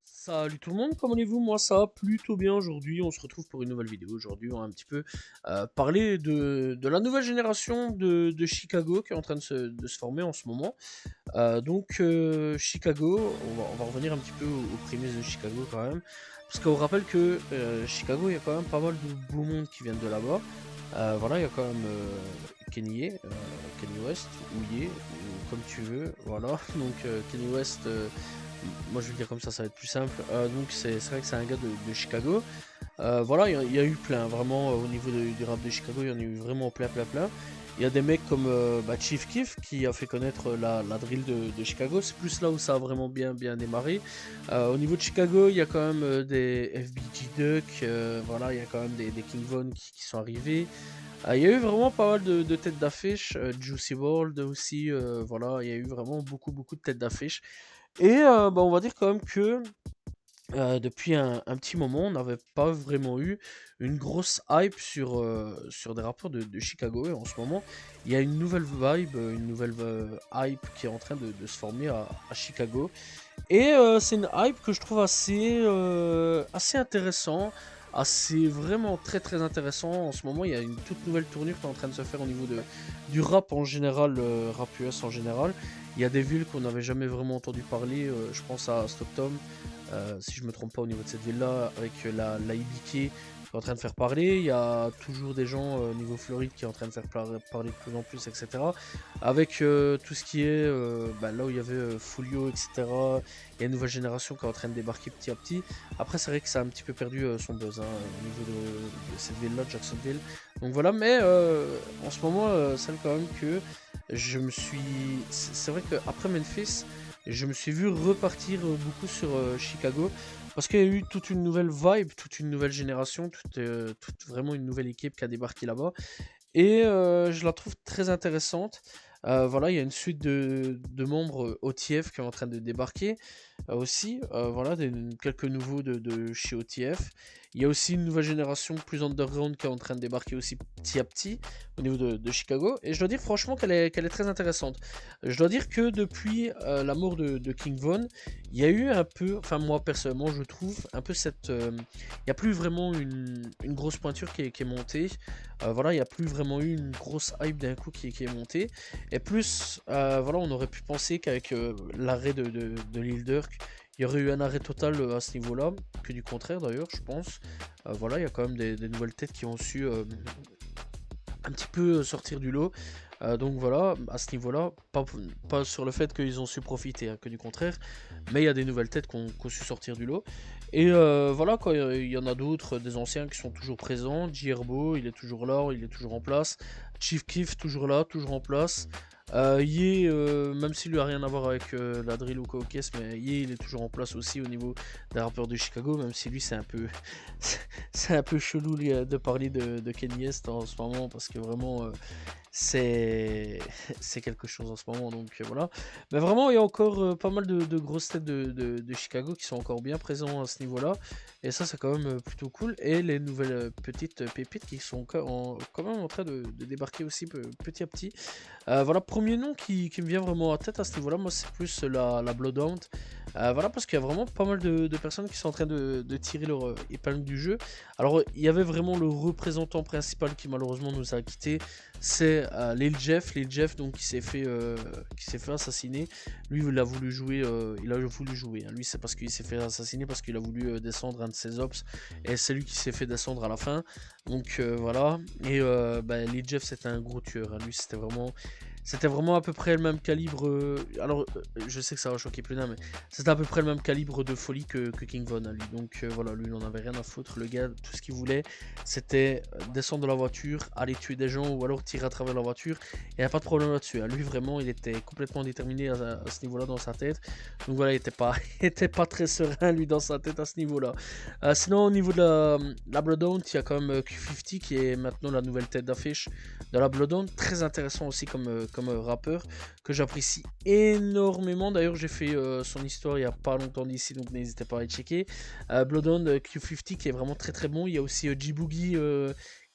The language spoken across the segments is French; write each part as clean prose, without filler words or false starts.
Salut tout le monde, comment allez-vous? Moi ça va plutôt bien aujourd'hui, on se retrouve pour une nouvelle vidéo. Aujourd'hui on va un petit peu parler de la nouvelle génération de Chicago qui est en train de se former en ce moment. Chicago, on va revenir un petit peu aux prémices de Chicago quand même. Parce qu'on rappelle que Chicago, il y a quand même pas mal de beaux mondes qui viennent de là-bas. Voilà, il y a quand même Kenny West, ou Ye, ou comme tu veux, voilà. Kenny West, moi je vais le dire comme ça va être plus simple. C'est vrai que c'est un gars de Chicago. Voilà, il y a eu plein, vraiment, au niveau du rap de Chicago, il y en a eu vraiment plein. Il y a des mecs comme Chief Keef qui a fait connaître la drill de Chicago. C'est plus là où ça a vraiment bien démarré. Au niveau de Chicago, il y a quand même des FBG Duck, voilà, il y a quand même des King Von qui sont arrivés. Il y a eu vraiment pas mal de têtes d'affiche, Juicy WRLD aussi, voilà, il y a eu vraiment beaucoup de têtes d'affiche. Et on va dire quand même que depuis un petit moment, on n'avait pas vraiment eu une grosse hype sur des rappeurs de Chicago. Et en ce moment, il y a une nouvelle vibe, une nouvelle hype qui est en train de se former à Chicago. Et c'est une hype que je trouve assez intéressant, assez vraiment très intéressant. En ce moment, il y a une toute nouvelle tournure qui est en train de se faire au niveau du rap en général, rap US en général. Il y a des villes qu'on n'avait jamais vraiment entendu parler. Je pense à Stockton, si je me trompe pas au niveau de cette ville-là, avec la IBK qui est en train de faire parler. Il y a toujours des gens au niveau Floride qui est en train de faire parler de plus en plus, etc. Avec tout ce qui est là où il y avait Fulio, etc. Il y a une nouvelle génération qui est en train de débarquer petit à petit. Après, c'est vrai que ça a un petit peu perdu son buzz au niveau de cette ville-là, Jacksonville. Donc voilà, mais en ce moment, c'est quand même que je me suis. C'est vrai qu'après Memphis, je me suis vu repartir beaucoup sur Chicago. Parce qu'il y a eu toute une nouvelle vibe, toute une nouvelle génération, toute vraiment une nouvelle équipe qui a débarqué là-bas. Et je la trouve très intéressante. Voilà, il y a une suite de membres OTF qui est en train de débarquer aussi. Voilà, quelques nouveaux de chez OTF. Il y a aussi une nouvelle génération plus underground qui est en train de débarquer aussi petit à petit au niveau de Chicago. Et je dois dire franchement qu'elle est très intéressante. Je dois dire que depuis la mort de King Von, il y a eu un peu, enfin moi personnellement je trouve, un peu il n'y a plus vraiment une grosse pointure qui est montée. Voilà, il n'y a plus vraiment eu une grosse hype d'un coup qui est montée. Et plus, voilà, on aurait pu penser qu'avec l'arrêt de Lil Durk, il y aurait eu un arrêt total à ce niveau-là, que du contraire d'ailleurs, je pense. Voilà, il y a quand même des nouvelles têtes qui ont su un petit peu sortir du lot. Donc voilà, à ce niveau-là, pas sur le fait qu'ils ont su profiter, hein, que du contraire, mais il y a des nouvelles têtes qui ont su sortir du lot. Et voilà, quoi, il y en a d'autres, des anciens qui sont toujours présents. Gierbo, il est toujours là, il est toujours en place. Chief Keef, toujours là, toujours en place. Ye, même s'il lui a rien à voir avec la drill ou quoi, ok, mais Ye, il est toujours en place aussi au niveau des rappeurs de Chicago, même si lui c'est un peu c'est un peu chelou de parler de Kanye West en ce moment parce que vraiment c'est c'est quelque chose en ce moment, donc voilà. Mais vraiment il y a encore pas mal de grosses têtes de Chicago qui sont encore bien présents à ce niveau-là, et ça c'est quand même plutôt cool. Et les nouvelles petites pépites qui sont quand même en train de débarquer aussi petit à petit. Voilà, premier nom qui me vient vraiment à tête à ce niveau-là, moi c'est plus la Bloodhound. Voilà, parce qu'il y a vraiment pas mal de personnes qui sont en train de tirer leur épingle du jeu. Alors, il y avait vraiment le représentant principal qui malheureusement nous a quitté, c'est Lil Jeff. Lil Jeff, donc, qui s'est fait assassiner. Lui, il a voulu jouer, hein. Lui, c'est parce qu'il s'est fait assassiner, parce qu'il a voulu descendre un de ses ops, et c'est lui qui s'est fait descendre à la fin. Donc voilà. Et Lil Jeff, c'était un gros tueur, hein. Lui, c'était vraiment à peu près le même calibre. Alors, je sais que ça va choquer plus d'un, mais c'était à peu près le même calibre de folie que King Von à lui. Donc voilà, lui, il n'en avait rien à foutre. Le gars, tout ce qu'il voulait, c'était descendre de la voiture, aller tuer des gens ou alors tirer à travers la voiture. Il n'y a pas de problème là-dessus, hein. Lui, vraiment, il était complètement déterminé à ce niveau-là dans sa tête. Donc voilà, il était pas très serein, lui, dans sa tête à ce niveau-là. Sinon, au niveau de la Bloodhound, il y a quand même Q50 qui est maintenant la nouvelle tête d'affiche de la Bloodhound. Très intéressant aussi comme rappeur que j'apprécie énormément. D'ailleurs, j'ai fait son histoire il n'y a pas longtemps d'ici, donc n'hésitez pas à aller checker. Bloodhound Q50 qui est vraiment très bon. Il y a aussi G-Boogie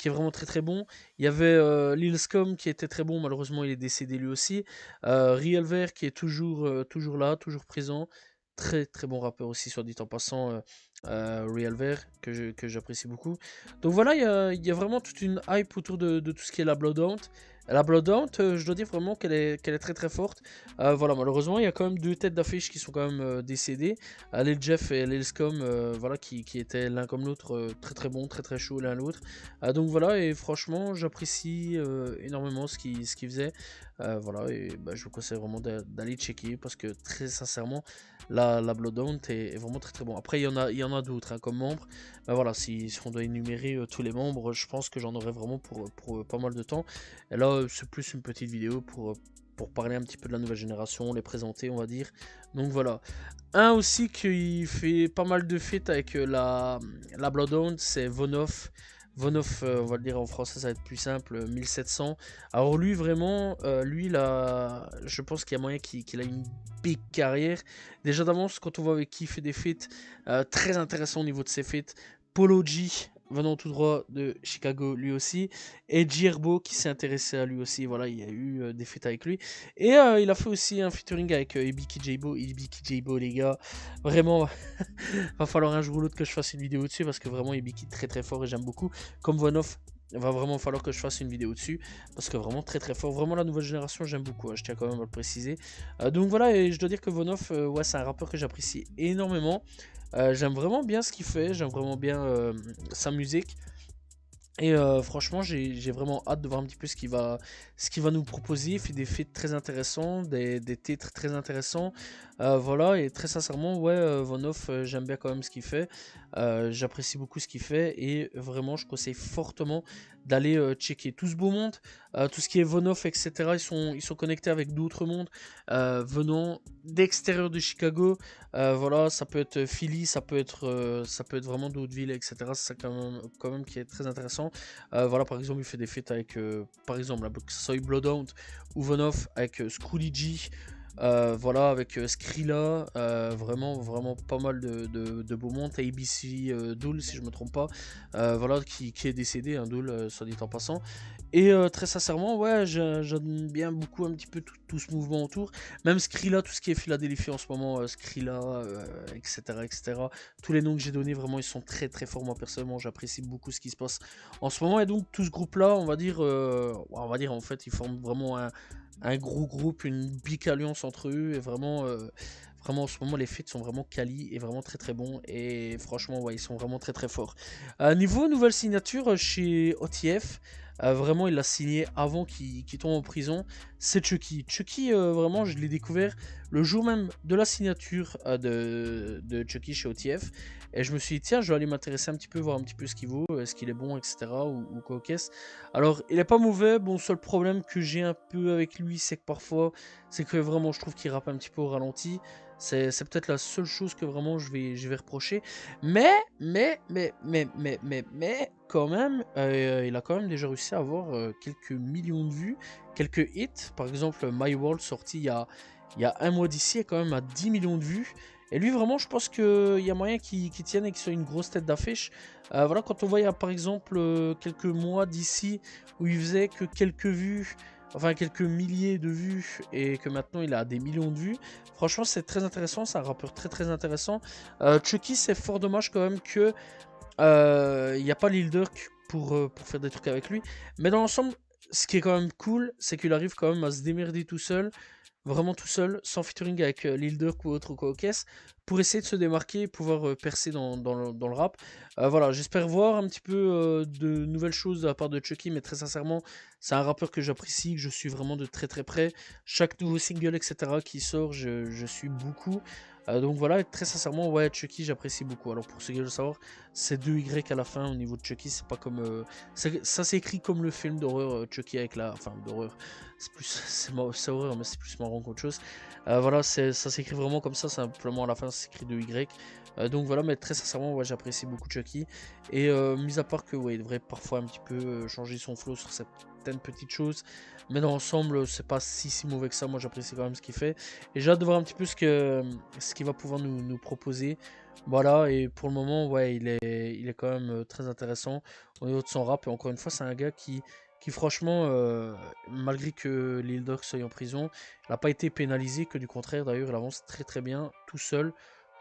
qui est vraiment très très bon. Il y avait Lil Scum qui était très bon, malheureusement il est décédé lui aussi. Real Ver qui est toujours là, toujours présent. Très très bon rappeur aussi, soit dit en passant, Real Ver, que j'apprécie beaucoup. Donc voilà, il y a vraiment toute une hype autour de tout ce qui est la Bloodhound. La Bloodhound, je dois dire vraiment qu'elle est très très forte. Voilà, malheureusement, il y a quand même deux têtes d'affiche qui sont quand même décédées. Lil Jeff et Lil Scum, voilà, qui étaient l'un comme l'autre très très bons, très très chauds l'un l'autre. Donc voilà, et franchement, j'apprécie énormément ce qu'ils faisaient. Voilà, et bah, je vous conseille vraiment d'aller checker parce que très sincèrement, la Bloodhound est vraiment très très bon. Après, il y en a d'autres hein, comme membres. Voilà, si on doit énumérer tous les membres, je pense que j'en aurai vraiment pour pas mal de temps. Et là, c'est plus une petite vidéo pour parler un petit peu de la nouvelle génération, les présenter, on va dire. Donc voilà. Un aussi qui fait pas mal de feats avec la Bloodhound, c'est Vonoff. Vonoff, on va le dire en français, ça va être plus simple, 1700. Alors lui, vraiment, lui, là, je pense qu'il y a moyen qu'il a une big carrière. Déjà d'avance, quand on voit avec qui il fait des feats, très intéressant au niveau de ses feats. Polo G, venant tout droit de Chicago, lui aussi. Et Gierbo qui s'est intéressé à lui aussi, voilà, il y a eu des feats avec lui. Et il a fait aussi un featuring avec Ibiki Jabo. Ibiki Jabo, les gars, vraiment, va falloir un jour ou l'autre que je fasse une vidéo dessus parce que vraiment Ibiki très très fort et j'aime beaucoup. Comme Vonoff, il va vraiment falloir que je fasse une vidéo dessus parce que vraiment très très fort. Vraiment la nouvelle génération, j'aime beaucoup, hein, je tiens quand même à le préciser. Donc voilà, et je dois dire que Vonoff, ouais, c'est un rappeur que j'apprécie énormément. J'aime vraiment bien ce qu'il fait, j'aime vraiment bien sa musique. Et franchement, j'ai vraiment hâte de voir un petit peu ce qu'il va nous proposer. Il fait des feats très intéressants, des titres très intéressants. Voilà, et très sincèrement, ouais, Vonoff, j'aime bien quand même ce qu'il fait. J'apprécie beaucoup ce qu'il fait. Et vraiment, je conseille fortement d'aller checker tout ce beau monde. Tout ce qui est Vonoff, etc. Ils sont connectés avec d'autres mondes venant d'extérieur de Chicago. Voilà, ça peut être Philly, ça peut être vraiment d'autres villes, etc. C'est ça quand même qui est très intéressant. Voilà, par exemple, il fait des feats avec, par exemple, que ce soit Bloodhound ou Vonoff avec Schooly G. Voilà, avec Skrilla, vraiment pas mal de beaux mondes. ABC Dool, si je me trompe pas, voilà, qui est décédé, hein, Dool, soit dit en passant. Et très sincèrement, ouais, j'aime bien beaucoup un petit peu tout ce mouvement autour. Même Skrilla, tout ce qui est Philadelphie en ce moment, Skrilla, etc., etc. Tous les noms que j'ai donnés, vraiment, ils sont très très forts. Moi, personnellement, j'apprécie beaucoup ce qui se passe en ce moment. Et donc, tout ce groupe-là, on va dire, en fait, ils forment vraiment un gros groupe, une big alliance entre eux. Et vraiment, vraiment, en ce moment, les feats sont vraiment quali et vraiment très très bons. Et franchement, ouais, ils sont vraiment très très forts. Niveau nouvelle signature chez OTF, vraiment, il l'a signé avant qu'il tombe en prison. C'est Chucky. Chucky, vraiment, je l'ai découvert le jour même de la signature de Chucky chez OTF. Et je me suis dit, tiens, je vais aller m'intéresser un petit peu, voir un petit peu ce qu'il vaut, est-ce qu'il est bon, etc. ou quoi qu'est-ce. Alors, il est pas mauvais. Bon, seul problème que j'ai un peu avec lui, c'est que parfois, c'est que vraiment, je trouve qu'il rappe un petit peu au ralenti. C'est peut-être la seule chose que vraiment je vais reprocher. Mais, quand même, il a quand même déjà réussi à avoir quelques millions de vues, quelques hits. Par exemple, My World, sorti il y a un mois d'ici, est quand même à 10 millions de vues. Et lui, vraiment, je pense qu'il y a moyen qu'il tienne et qu'il soit une grosse tête d'affiche. Voilà, quand on voit, il y a par exemple quelques mois d'ici où il faisait que quelques vues, enfin quelques milliers de vues, et que maintenant il a des millions de vues. Franchement, c'est très intéressant, c'est un rappeur très très intéressant. Chucky, c'est fort dommage quand même que il n'y a pas Lil Durk pour faire des trucs avec lui. Mais dans l'ensemble, ce qui est quand même cool, c'est qu'il arrive quand même à se démerder tout seul, vraiment tout seul, sans featuring avec Lil Durk ou autre quoi caisse, pour essayer de se démarquer et pouvoir percer dans le rap. Voilà, j'espère voir un petit peu de nouvelles choses de la part de Chucky, mais très sincèrement, c'est un rappeur que j'apprécie, que je suis vraiment de très très près. Chaque nouveau single, etc. qui sort, je suis beaucoup. Donc voilà, et très sincèrement, ouais, Chucky, j'apprécie beaucoup. Alors pour ceux qui veulent savoir, c'est 2Y à la fin au niveau de Chucky, c'est pas comme... ça s'écrit comme le film d'horreur Chucky avec la... Enfin, d'horreur, c'est plus... C'est horreur, mais c'est plus marrant qu'autre chose. Voilà, ça s'écrit vraiment comme ça, simplement à la fin, ça s'écrit 2Y. Donc voilà, mais très sincèrement, ouais, j'apprécie beaucoup Chucky. Et mis à part que, ouais, il devrait parfois un petit peu changer son flow sur certaines petites choses, mais dans l'ensemble, c'est pas si mauvais que ça. Moi, j'apprécie quand même ce qu'il fait. Et j'ai hâte de voir un petit peu ce qu'il va pouvoir nous proposer. Voilà, et pour le moment, ouais, il est quand même très intéressant au niveau de son rap. Et encore une fois, c'est un gars qui franchement, malgré que Lil Durk soit en prison, il n'a pas été pénalisé, que du contraire, d'ailleurs, il avance très bien tout seul,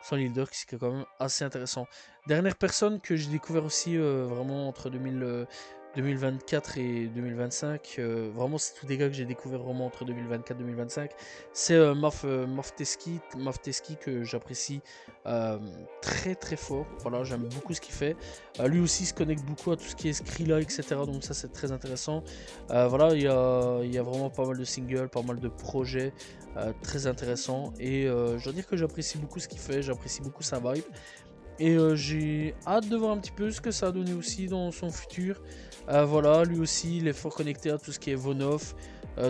sans Lil Durk, ce qui est quand même assez intéressant. Dernière personne que j'ai découvert aussi vraiment entre 2024 et 2025, vraiment c'est tous des gars que j'ai découvert vraiment entre 2024 et 2025, c'est Mafteski que j'apprécie très fort, voilà, j'aime beaucoup ce qu'il fait. Lui aussi se connecte beaucoup à tout ce qui est Skrilla, etc, donc ça c'est très intéressant. Voilà, il y a vraiment pas mal de singles, pas mal de projets très intéressants, et je dois dire que j'apprécie beaucoup ce qu'il fait, j'apprécie beaucoup sa vibe. Et j'ai hâte de voir un petit peu ce que ça a donné aussi dans son futur. Voilà, lui aussi, il est fort connecté à tout ce qui est Vonov,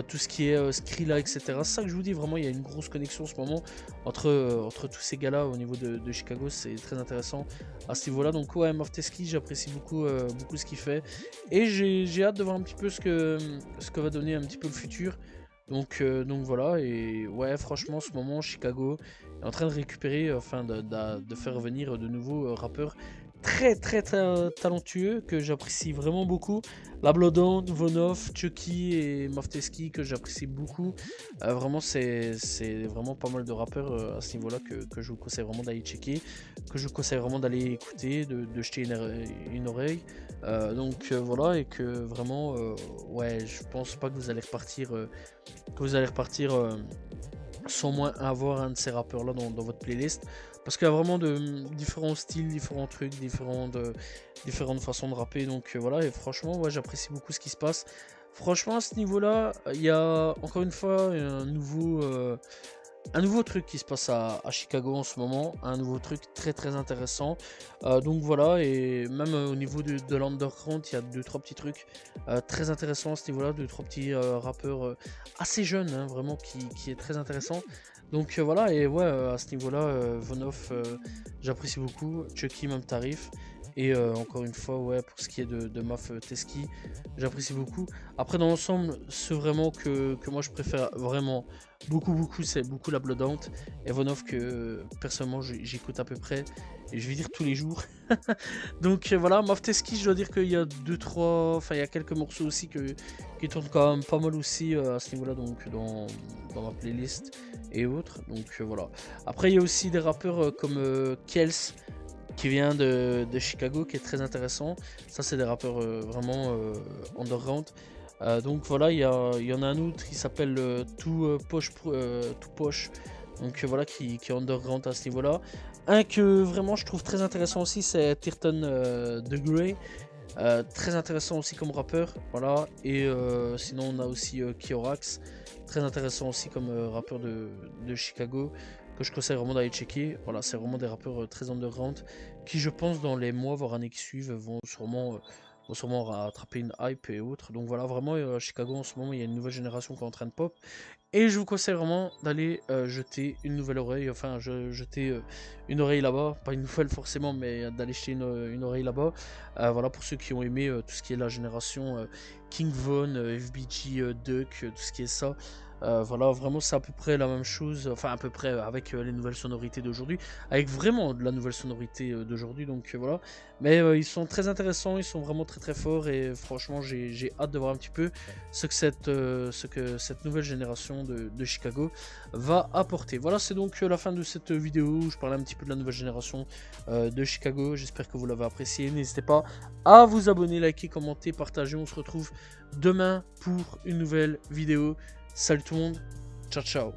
tout ce qui est Skrilla, etc. C'est ça que je vous dis, vraiment, il y a une grosse connexion en ce moment entre tous ces gars-là au niveau de Chicago. C'est très intéressant à ce niveau-là. Donc, ouais, Mafteski, j'apprécie beaucoup ce qu'il fait. Et j'ai hâte de voir un petit peu ce que va donner un petit peu le futur. Donc voilà, et ouais, franchement, en ce moment, Chicago est en train de récupérer, enfin de faire venir de nouveaux rappeurs très talentueux que j'apprécie vraiment beaucoup. La Bloodhound, Vonov, Chucky et Mafteski que j'apprécie beaucoup. Vraiment, c'est vraiment pas mal de rappeurs à ce niveau-là que je vous conseille vraiment d'aller checker, que je vous conseille vraiment d'aller écouter, de jeter une oreille. Voilà, et que vraiment, ouais, je pense pas que vous allez repartir, sans moins avoir un de ces rappeurs là dans votre playlist, parce qu'il y a vraiment de différents styles, différents trucs, différentes façons de rapper. Donc voilà, et franchement, ouais, j'apprécie beaucoup ce qui se passe. Franchement, à ce niveau là, il y a encore une fois un nouveau truc qui se passe à Chicago en ce moment, un nouveau truc très intéressant. Donc voilà, et même au niveau de l'underground, il y a 2-3 petits trucs très intéressants à ce niveau-là, 2-3 petits rappeurs assez jeunes, hein, vraiment, qui est très intéressant. Donc voilà, et ouais, à ce niveau-là, Vonov, j'apprécie beaucoup, Chucky, même tarif. Et encore une fois, ouais, pour ce qui est de Mafteski, j'apprécie beaucoup. Après, dans l'ensemble, ce vraiment que moi je préfère vraiment beaucoup, c'est beaucoup la Bloodhound. Et Vonov que personnellement j'écoute à peu près, et je vais dire tous les jours. Donc voilà, Mafteski, je dois dire qu'il y a 2-3, enfin il y a quelques morceaux aussi qui tournent quand même pas mal aussi à ce niveau-là, donc dans ma playlist et autres. Donc voilà. Après, il y a aussi des rappeurs comme Kels, qui vient de Chicago, qui est très intéressant. Ça, c'est des rappeurs vraiment underground. Donc voilà, il y en a un autre qui s'appelle Too Posh. Donc voilà, qui est underground à ce niveau-là. Un que vraiment je trouve très intéressant aussi, c'est Tirton The Grey. Très intéressant aussi comme rappeur. Voilà. Et sinon, on a aussi Kiorax. Très intéressant aussi comme rappeur de Chicago, que je conseille vraiment d'aller checker. Voilà, c'est vraiment des rappeurs très underground qui, je pense, dans les mois voire années qui suivent, vont sûrement rattraper une hype et autres. Donc voilà, vraiment, à Chicago en ce moment, il y a une nouvelle génération qui est en train de pop. Et je vous conseille vraiment d'aller jeter une nouvelle oreille, enfin jeter une oreille là-bas, pas une nouvelle forcément, mais d'aller jeter une oreille là-bas. Voilà, pour ceux qui ont aimé tout ce qui est la génération King Von, FBG, Duck, tout ce qui est ça. Voilà, vraiment c'est à peu près la même chose, enfin à peu près avec les nouvelles sonorités d'aujourd'hui, avec vraiment de la nouvelle sonorité d'aujourd'hui, donc voilà. Mais ils sont très intéressants, ils sont vraiment très forts, et franchement j'ai hâte de voir un petit peu ce que cette nouvelle génération de Chicago va apporter. Voilà, c'est donc la fin de cette vidéo où je parlais un petit peu de la nouvelle génération de Chicago. J'espère que vous l'avez apprécié. N'hésitez pas à vous abonner, liker, commenter, partager. On se retrouve demain pour une nouvelle vidéo. Salut tout le monde, ciao ciao.